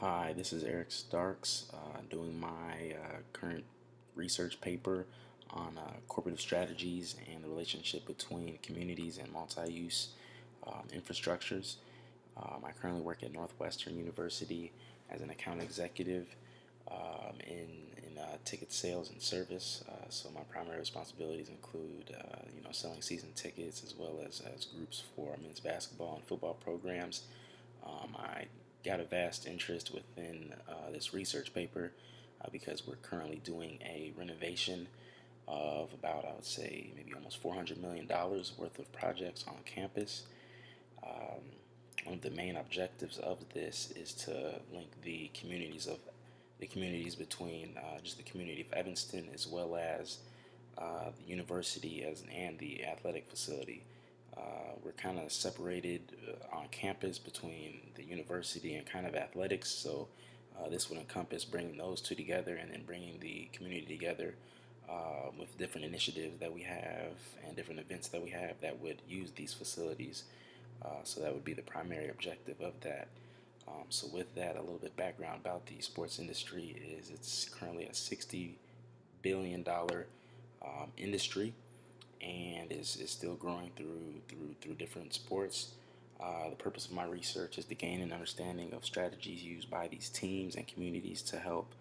Hi, this is Eric Starks doing my current research paper on corporate strategies and the relationship between communities and multi-use infrastructures. I currently work at Northwestern University as an account executive in ticket sales and service. So my primary responsibilities include, selling season tickets as well as groups for men's basketball and football programs. I got a vast interest within this research paper because we're currently doing a renovation of about, I would say, maybe almost $400 million worth of projects on campus. Um, One of the main objectives of this is to link the communities between just the community of Evanston as well as the university and the athletic facility. We're kind of separated on campus between the university and kind of athletics, so this would encompass bringing those two together and then bringing the community together with different initiatives that we have and different events that we have that would use these facilities. So that would be the primary objective of that. So with that, a little bit background about the sports industry is it's currently a $60 billion industry and is still growing through different sports. The purpose of my research is to gain an understanding of strategies used by these teams and communities to help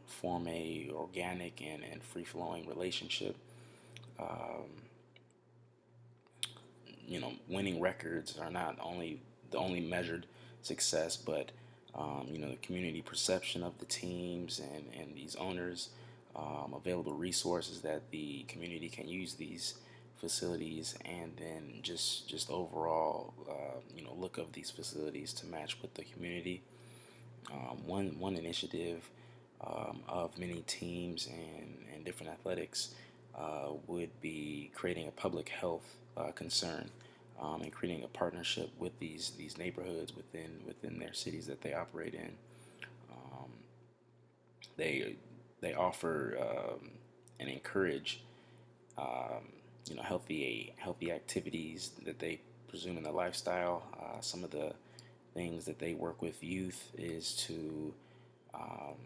form a organic and free-flowing relationship. Um, Winning records are not only the only measured success, but the community perception of the teams and these owners, available resources that the community can use these facilities, and then just overall, look of these facilities to match with the community. One initiative of many teams and different athletics would be creating a public health concern and creating a partnership with these neighborhoods within their cities that they operate in. Um, they they offer and encourage healthy activities that they presume in their lifestyle. Some of the things that they work with youth is to um,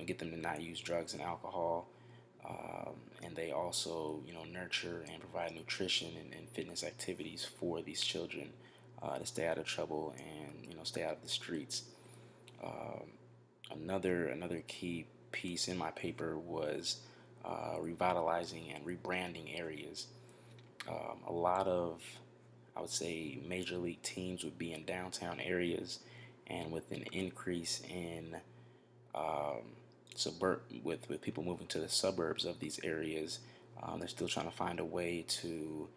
get them to not use drugs and alcohol. And they also, nurture and provide nutrition and fitness activities for these children to stay out of trouble and, stay out of the streets. Um, another key piece in my paper was revitalizing and rebranding areas. A lot of, I would say, major league teams would be in downtown areas, and with an increase in with people moving to the suburbs of these areas, they're still trying to find a way to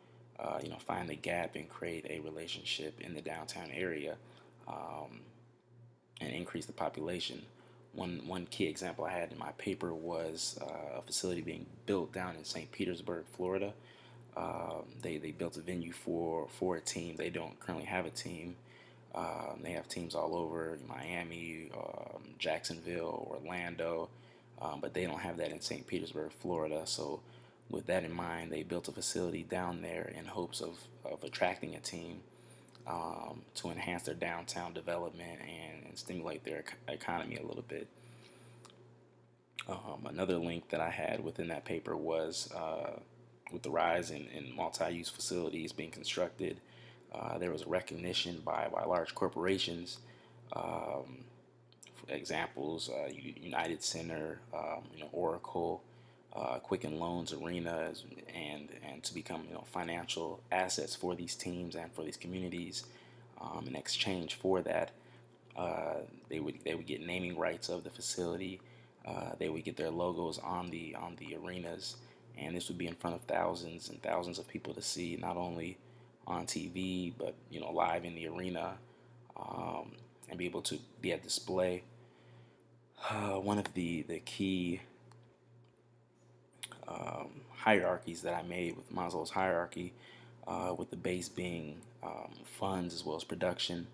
find the gap and create a relationship in the downtown area um, and increase the population. One key example I had in my paper was a facility being built down in St. Petersburg, Florida. They built a venue for a team. They don't currently have a team. They have teams all over Miami, Jacksonville, Orlando, but they don't have that in St. Petersburg, Florida. So, with that in mind, they built a facility down there in hopes of attracting a team to enhance their downtown development and stimulate their economy a little bit. Another link that I had within that paper was with the rise in multi-use facilities being constructed, there was a recognition by large corporations. Um, for examples, United Center, Oracle, Quicken Loans, Arenas, and to become financial assets for these teams and for these communities. In exchange for that, they would get naming rights of the facility. They would get their logos on the arenas, and this would be in front of thousands and thousands of people to see, not only on TV but live in the arena, um, and be able to be at display. One of the key hierarchies that I made with Maslow's hierarchy, with the base being funds as well as production.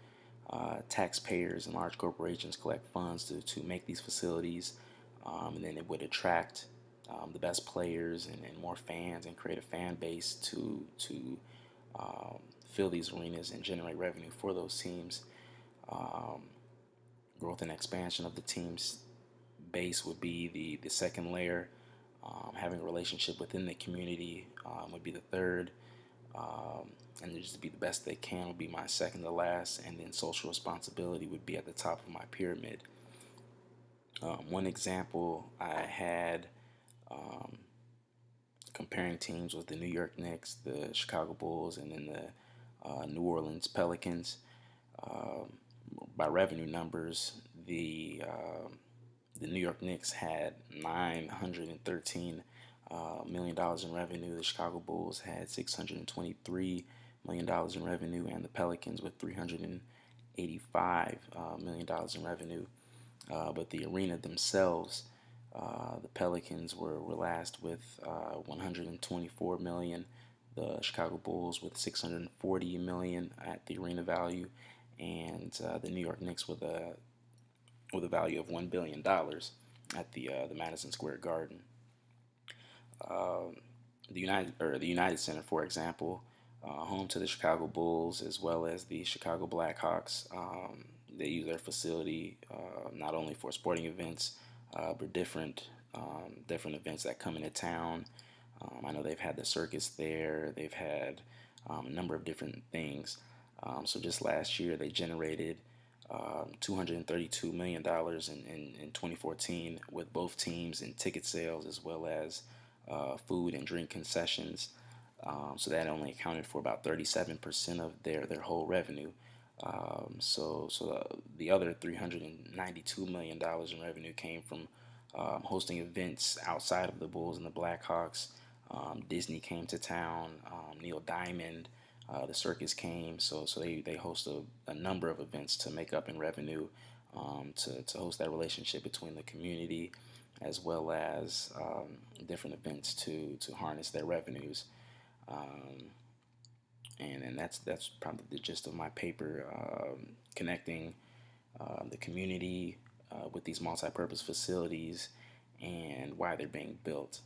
Taxpayers and large corporations collect funds to make these facilities, and then it would attract the best players and more fans and create a fan base to fill these arenas and generate revenue for those teams. Um, Growth and expansion of the team's base would be the second layer. Having a relationship within the community would be the third. And just to be the best they can would be my second to last. And then social responsibility would be at the top of my pyramid. One example I had comparing teams was the New York Knicks, the Chicago Bulls, and then the New Orleans Pelicans. Um, by revenue numbers, the New York Knicks had $913 million in revenue. The Chicago Bulls had $623 million in revenue, and the Pelicans with $385 million in revenue. But the arena themselves, the Pelicans were last with 124 million. The Chicago Bulls with 640 million at the arena value, and the New York Knicks with a value of $1 billion at the Madison Square Garden. The United Center, for example, home to the Chicago Bulls as well as the Chicago Blackhawks. They use their facility not only for sporting events, but different events that come into town. I know they've had the circus there. They've had a number of different things. So just last year, they generated $232 million in 2014 with both teams in ticket sales as well as food and drink concessions. So that only accounted for about 37% of their whole revenue. The other $392 million in revenue came from hosting events outside of the Bulls and the Blackhawks. Disney came to town. Neil Diamond, the circus came. So they host a number of events to make up in revenue, to host that relationship between the community as well as different events to harness their revenues. And that's probably the gist of my paper, connecting the community with these multi-purpose facilities and why they're being built.